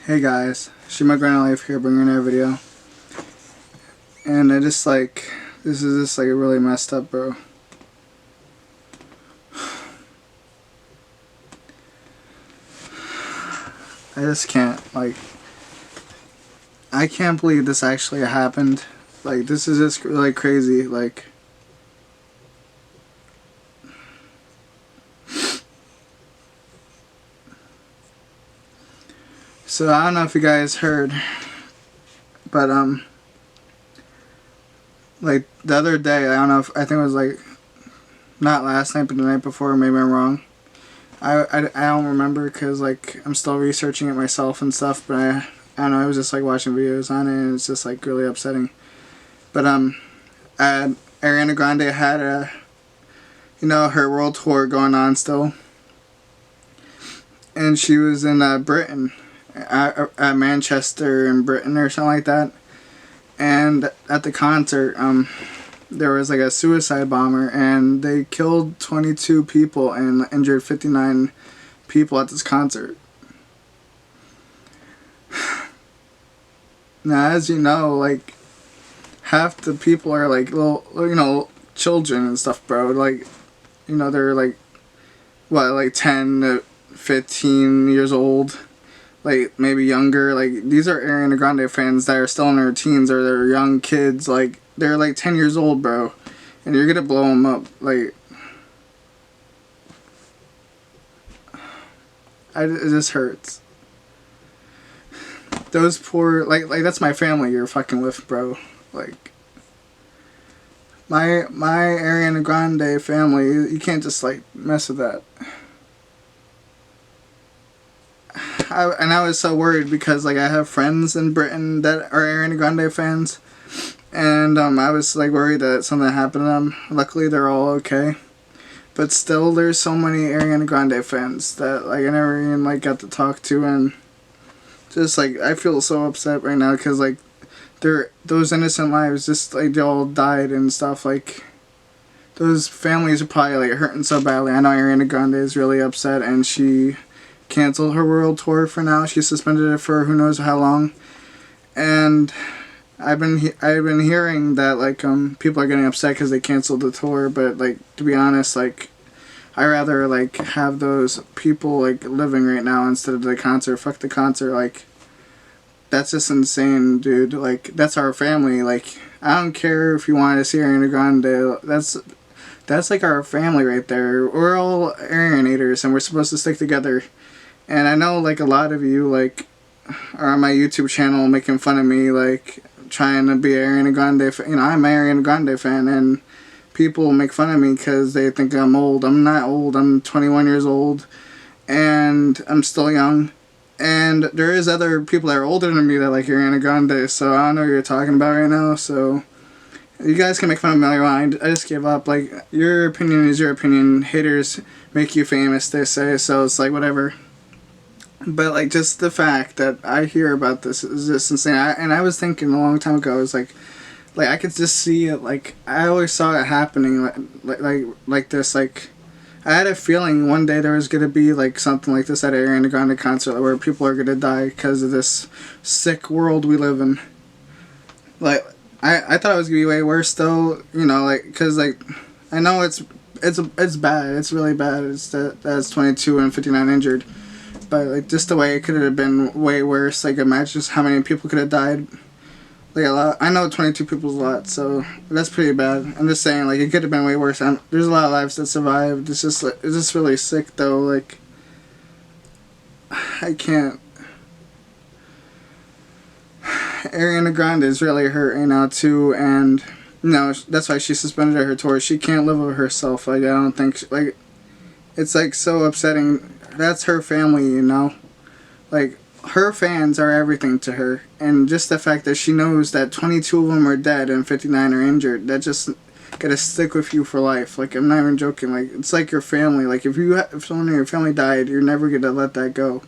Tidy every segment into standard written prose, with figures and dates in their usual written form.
Hey guys, Shima Grande Life here, bringing another video. And I just like, this is just like really messed up, bro. I just can't, like, I can't believe this actually happened. Like, this is just really crazy, like. So I don't know if you guys heard, but like the other day, I don't know if, I think it was like, not last night, but the night before, maybe I'm wrong. I don't remember because like I'm still researching it myself and stuff, but I don't know, I was just like watching videos on it and it's just like really upsetting. But Ariana Grande had a, her world tour going on still, and she was in Britain, at Manchester in Britain or something like that. And at the concert, there was like a suicide bomber, and they killed 22 people and injured 59 people at this concert. Now, as you know, like, half the people are like little, children and stuff, bro. Like, they're like, what, like 10 to 15 years old. Like, maybe younger. Like, these are Ariana Grande fans that are still in their teens, or they're young kids. Like, they're like 10 years old, bro. And you're gonna blow them up. Like, it just hurts. Those poor, like that's my family you're fucking with, bro. Like, my Ariana Grande family, you can't just like mess with that. I was so worried because like I have friends in Britain that are Ariana Grande fans, and I was like worried that something happened to them. Luckily they're all okay, but still there's so many Ariana Grande fans that like I never even like got to talk to, and just like I feel so upset right now because like those innocent lives just like they all died and stuff. Like, those families are probably like hurting so badly. I know Ariana Grande is really upset, and she canceled her world tour for now. She suspended it for who knows how long. And I've been hearing that like people are getting upset because they canceled the tour, but like, to be honest, like I rather like have those people like living right now instead of the concert. Fuck the concert. Like, that's just insane, dude. Like, that's our family. Like, I don't care if you wanted to see Ariana Grande. That's like our family right there. We're all Arianators and we're supposed to stick together. And I know like a lot of you like are on my YouTube channel making fun of me, like trying to be Ariana Grande fan. I'm an Ariana Grande fan, and people make fun of me because they think I'm old. I'm not old. I'm 21 years old, and I'm still young. And there is other people that are older than me that like Ariana Grande, so I don't know what you're talking about right now. So you guys can make fun of me all you want. I just give up. Like, your opinion is your opinion. Haters make you famous, they say, so it's like whatever. But like, just the fact that I hear about this is just insane. And I was thinking a long time ago, I was like I could just see it. Like, I always saw it happening like this. Like, I had a feeling one day there was gonna be like something like this at an Ariana Grande concert where people are gonna die because of this sick world we live in. Like, I thought it was gonna be way worse though. Like, cause like I know it's bad. It's really bad. It's that's 22 and 59 injured. But like, just the way it could have been way worse. Like, imagine just how many people could have died. Like, a lot. I know 22 people's a lot, so that's pretty bad. I'm just saying, like, it could have been way worse. There's a lot of lives that survived. It's just really sick though. Like, I can't. Ariana Grande is really hurt right now too, and that's why she suspended her tour. She can't live with herself. Like, I don't think like, it's like so upsetting. That's her family, like, her fans are everything to her, and just the fact that she knows that 22 of them are dead and 59 are injured, that just gotta stick with you for life. Like, I'm not even joking. Like, it's like your family. Like, if someone in your family died, you're never gonna let that go.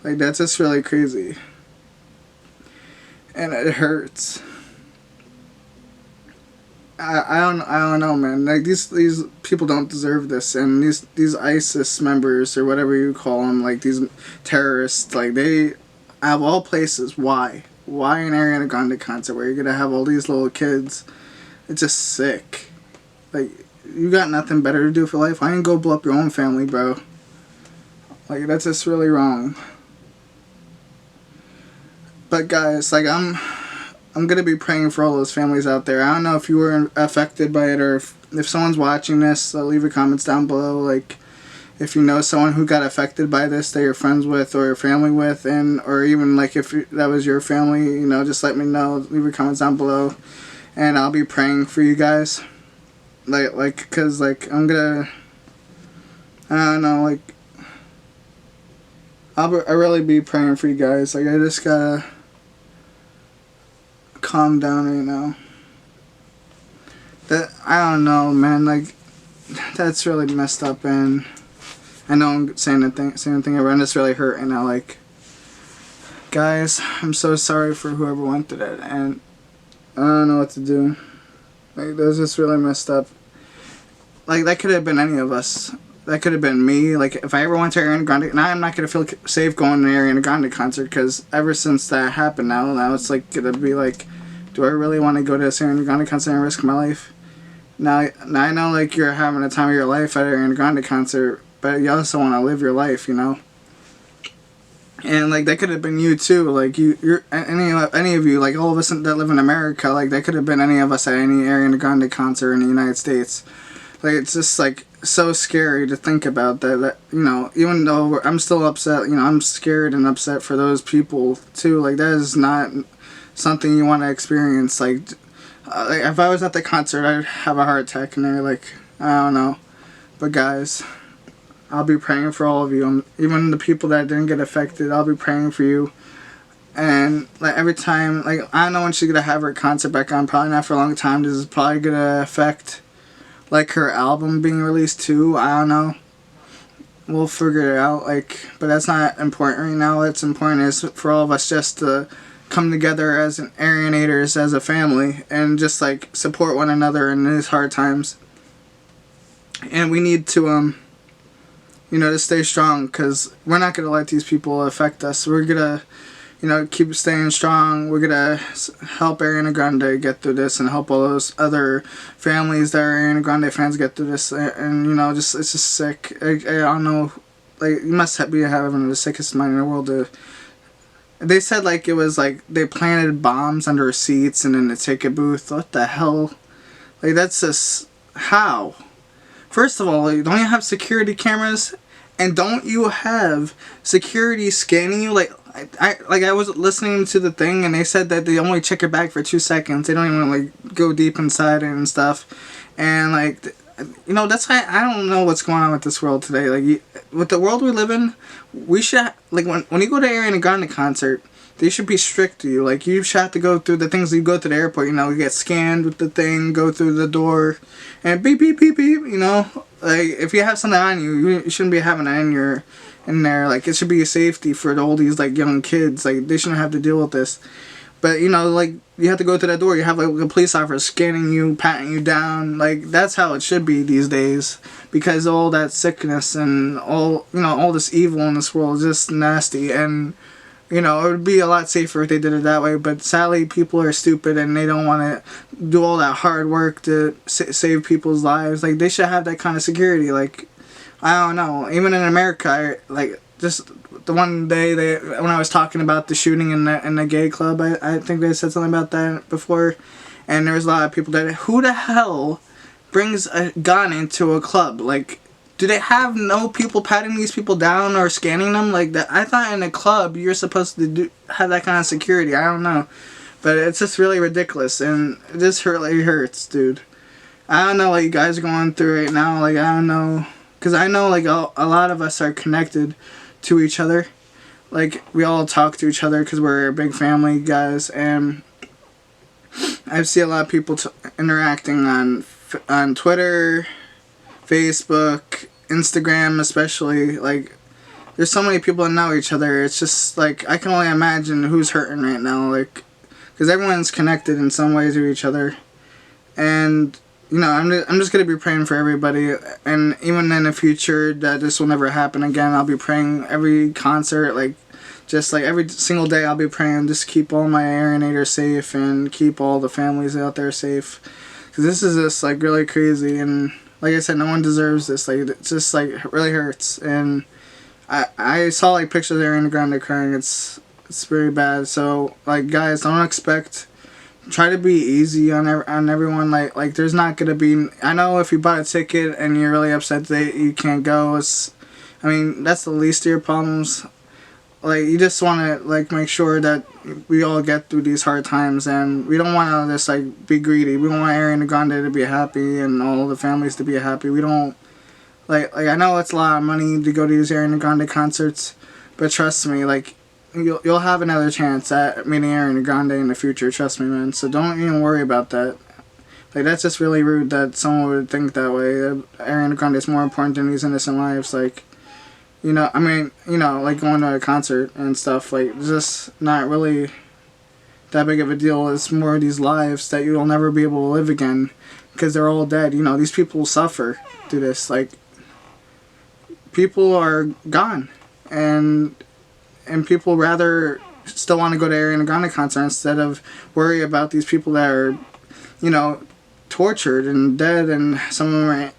Like, that's just really crazy, and it hurts. I don't know, man. Like, these people don't deserve this, and these ISIS members or whatever you call them, like these terrorists, like they out of all places, why? Why an Ariana Grande concert where you're gonna have all these little kids? It's just sick. Like, you got nothing better to do for life. Why don't you go blow up your own family, bro? Like, that's just really wrong. But guys, like, I'm gonna be praying for all those families out there. I don't know if you were affected by it, or if someone's watching this, leave your comments down below. Like, if you know someone who got affected by this that you're friends with or family with, and or even like if that was your family, you know, just let me know. Leave your comments down below, and I'll be praying for you guys. Cause like I don't know, like I really be praying for you guys. Like, I just gotta calm down right now. That, I don't know, man. Like, that's really messed up, and I know I'm saying anything. I'm just really hurt right now. Like, guys, I'm so sorry for whoever went through that, and I don't know what to do. Like, that's just really messed up. Like, that could have been any of us. That could have been me. Like, if I ever went to Ariana Grande, now I'm not gonna feel safe going to an Ariana Grande concert, because ever since that happened, now it's like gonna be like, do I really want to go to a Ariana Grande concert and risk my life? Now I know, like, you're having a time of your life at an Ariana Grande concert, but you also want to live your life, you know. And like, that could have been you too. Like, you're any of you, like all of us that live in America. Like, that could have been any of us at any Ariana Grande concert in the United States. Like, it's just like so scary to think about that, you know, even though I'm still upset, you know, I'm scared and upset for those people too. Like, that is not something you want to experience. Like, if I was at the concert, I'd have a heart attack in there. Like, I don't know. But guys, I'll be praying for all of you. Even the people that didn't get affected, I'll be praying for you. And like, every time, like, I don't know when she's gonna have her concert back on. Probably not for a long time. This is probably gonna affect like her album being released too. I don't know. We'll figure it out. Like, but that's not important right now. What's important is for all of us just to come together as an Arianators, as a family, and just like support one another in these hard times. And we need to you know, to stay strong, because we're not gonna let these people affect us. We're gonna, you know, keep staying strong. We're gonna help Ariana Grande get through this, and help all those other families that are Ariana Grande fans get through this. And you know, it's just sick. I don't know, like, you must be having the sickest mind in the world. They said like it was like they planted bombs under seats and in the ticket booth. What the hell? Like, that's just, how? First of all, like, don't you have security cameras? And don't you have security scanning you? Like, I was listening to the thing, and they said that they only check your bag for 2 seconds. They don't even like go deep inside it and stuff. And like, you know, that's why I don't know what's going on with this world today. Like, with the world we live in, we should, like, when you go to Ariana Grande concert, they should be strict to you. Like, you should have to go through the things. You go to the airport, you know, you get scanned with the thing, go through the door, and beep beep beep beep. You know, like, if you have something on you, you shouldn't be having it in there. Like, it should be a safety for all these like young kids. Like, they shouldn't have to deal with this. But you know, like, you have to go to that door. You have like a police officer scanning you, patting you down. Like, that's how it should be these days, because all that sickness and all, you know, all this evil in this world is just nasty. And you know, it would be a lot safer if they did it that way, but sadly people are stupid and they don't want to do all that hard work to save people's lives. Like, they should have that kind of security. Like, I don't know, even in America, like, just the one day when I was talking about the shooting in the gay club, I think they said something about that before, and there was a lot of people that, who the hell brings a gun into a club? Like, do they have no people patting these people down or scanning them like that? I thought in a club you're supposed to have that kind of security. I don't know, but it's just really ridiculous, and it just really hurts, dude. I don't know what you guys are going through right now. Like, I don't know, because I know like a lot of us are connected to each other. Like, we all talk to each other because we're a big family, guys, and I see a lot of people interacting on Twitter, Facebook, Instagram especially. Like, there's so many people that know each other. It's just like, I can only imagine who's hurting right now, like, because everyone's connected in some ways with each other. And you know, I'm just gonna be praying for everybody, and even in the future that this will never happen again. I'll be praying every concert, like, just like every single day I'll be praying just keep all my Arianators safe and keep all the families out there safe, because this is just like really crazy, and like I said, no one deserves this. Like it just like it really hurts, and I saw like pictures of Ariana Grande crying. It's very bad. So like guys, don't expect. Try to be easy on everyone. Like there's not gonna be. I know if you bought a ticket and you're really upset that you can't go. I mean that's the least of your problems. Like you just want to like make sure that we all get through these hard times, and we don't want to just like be greedy. We want Ariana Grande to be happy and all the families to be happy. We don't like I know it's a lot of money to go to these Ariana Grande concerts, but trust me, like you'll have another chance at meeting Ariana Grande in the future. Trust me, man. So don't even worry about that. Like that's just really rude that someone would think that way. Ariana Grande is more important than these innocent lives. Like. I mean, like going to a concert and stuff, like, it's just not really that big of a deal. It's more of these lives that you'll never be able to live again because they're all dead. These people suffer through this. Like, people are gone. And people rather still want to go to Ariana Grande concert instead of worry about these people that are, tortured and dead, and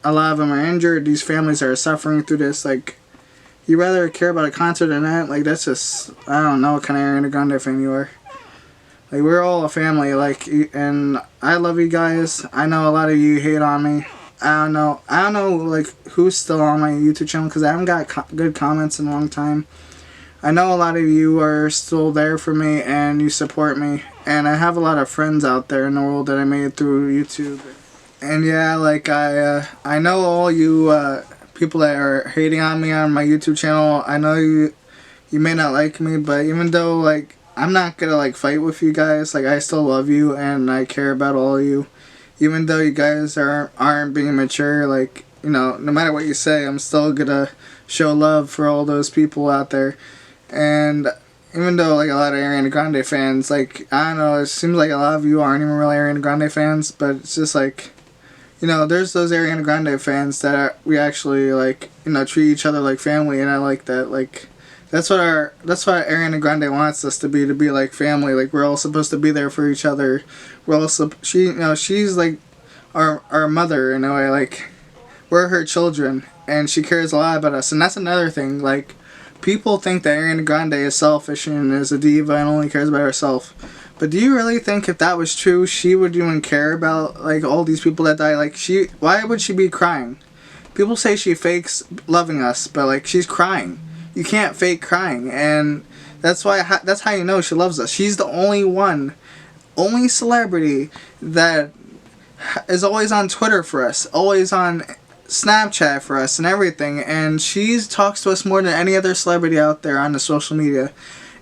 a lot of them are injured. These families are suffering through this, like, you rather care about a concert than that? Like, that's just, I don't know what kind of Ariana Grande fan you are. Like, we're all a family, like, and I love you guys. I know a lot of you hate on me. I don't know, like, who's still on my YouTube channel, because I haven't got good comments in a long time. I know a lot of you are still there for me, and you support me. And I have a lot of friends out there in the world that I made through YouTube. And yeah, like, I know all you, people that are hating on me on my YouTube channel. I know you may not like me, but even though like I'm not gonna like fight with you guys, like I still love you and I care about all of you. Even though you guys aren't being mature, like no matter what you say, I'm still gonna show love for all those people out there. And even though like a lot of Ariana Grande fans, like I don't know, it seems like a lot of you aren't even really Ariana Grande fans, but it's just like. There's those Ariana Grande fans that we actually like, treat each other like family, and I like that. Like, that's what Ariana Grande wants us to be like family. Like, we're all supposed to be there for each other. We're all she's like our mother in a way. Like, we're her children, and she cares a lot about us. And that's another thing. Like, people think that Ariana Grande is selfish and is a diva and only cares about herself. But do you really think if that was true, she would even care about, like, all these people that die? Like, why would she be crying? People say she fakes loving us, but, like, she's crying. You can't fake crying, and that's how you know she loves us. She's the only celebrity that is always on Twitter for us, always on Snapchat for us and everything, and she talks to us more than any other celebrity out there on the social media.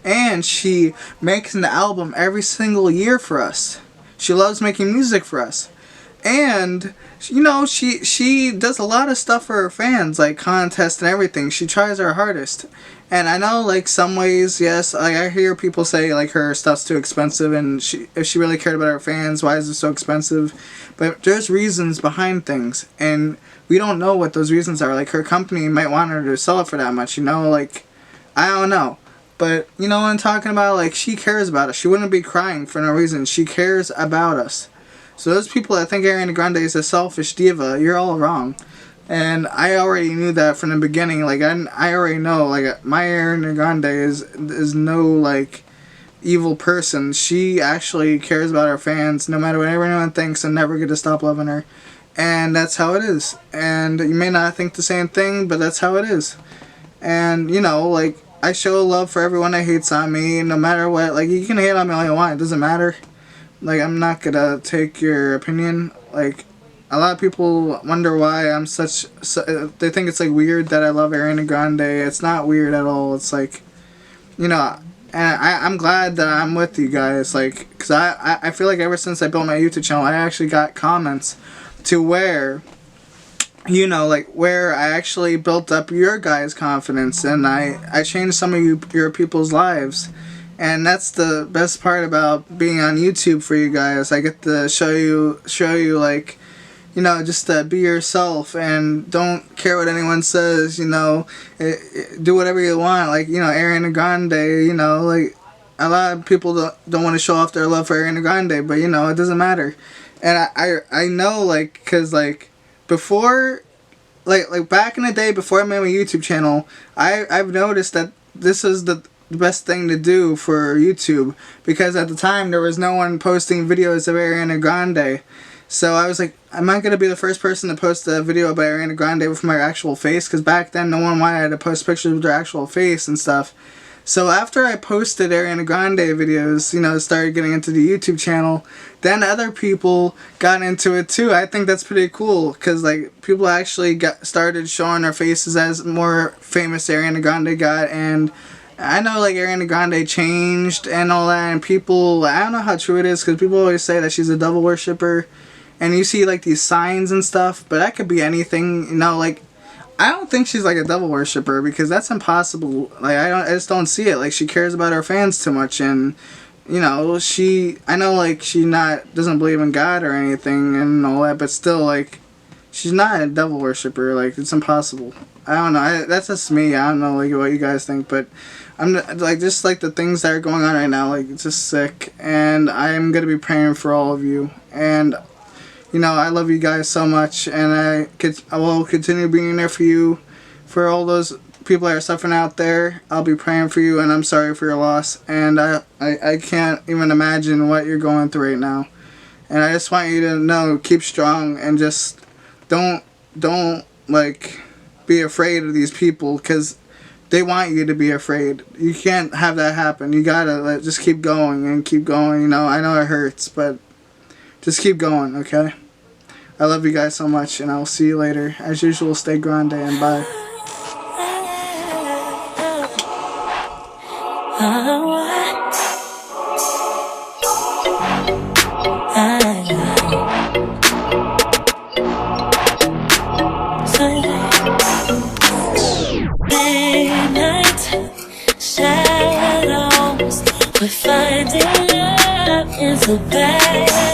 And she makes an album every single year for us. She loves making music for us. And, she does a lot of stuff for her fans, like contests and everything. She tries her hardest. And I know, like, some ways, yes, like, I hear people say, like, her stuff's too expensive, and if she really cared about her fans, why is it so expensive? But there's reasons behind things, and we don't know what those reasons are. Like, her company might want her to sell it for that much, like, I don't know. But, you know what I'm talking about? Like, she cares about us. She wouldn't be crying for no reason. She cares about us. So those people that think Ariana Grande is a selfish diva, you're all wrong. And I already knew that from the beginning. Like, I already know, like, my Ariana Grande is no, like, evil person. She actually cares about her fans, no matter what everyone thinks, and never get to stop loving her. And that's how it is. And you may not think the same thing, but that's how it is. And, like, I show love for everyone that hates on me, no matter what. Like, you can hate on me all you want, it doesn't matter. Like, I'm not gonna take your opinion. Like, a lot of people wonder why I'm they think it's, like, weird that I love Ariana Grande. It's not weird at all. It's, like, and I'm glad that I'm with you guys, like, because I feel like ever since I built my YouTube channel, I actually got comments to where... like, where I actually built up your guys' confidence, and I changed some of your people's lives. And that's the best part about being on YouTube for you guys. I get to show you, like, you know, just be yourself and don't care what anyone says, you know. Do whatever you want, like, you know, Ariana Grande, you know, like, a lot of people don't want to show off their love for Ariana Grande, but, you know, it doesn't matter. And I know, like, because, like, before, like back in the day, before I made my YouTube channel, I've noticed that this is the best thing to do for YouTube, because at the time there was no one posting videos of Ariana Grande. So I was like, am I going to be the first person to post a video about Ariana Grande with my actual face? Because back then no one wanted to post pictures with their actual face and stuff. So after I posted Ariana Grande videos, you know, started getting into the YouTube channel, then other people got into it too. I think that's pretty cool, because like people actually started showing their faces as more famous Ariana Grande got. And I know like Ariana Grande changed and all that, and people, I don't know how true it is, because people always say that she's a devil worshipper. And you see like these signs and stuff, but that could be anything, you know. Like, I don't think she's like a devil worshiper, because that's impossible. Like, I just don't see it. Like, she cares about her fans too much, and you know, I know like she doesn't believe in God or anything and all that, but still, like, she's not a devil worshiper. Like, it's impossible. I don't know. That's just me. I don't know like what you guys think, but I'm like, just like the things that are going on right now, like, it's just sick, and I'm gonna be praying for all of you. And you know, I love you guys so much, and I will continue being there for you, for all those people that are suffering out there. I'll be praying for you, and I'm sorry for your loss, and I can't even imagine what you're going through right now. And I just want you to know, keep strong, and just don't like be afraid of these people, because they want you to be afraid. You can't have that happen. You gotta just keep going and keep going. You know, I know it hurts, but just keep going, okay? I love you guys so much, and I'll see you later. As usual, stay grande, and bye. Midnight shadows, we're finding love in the bad.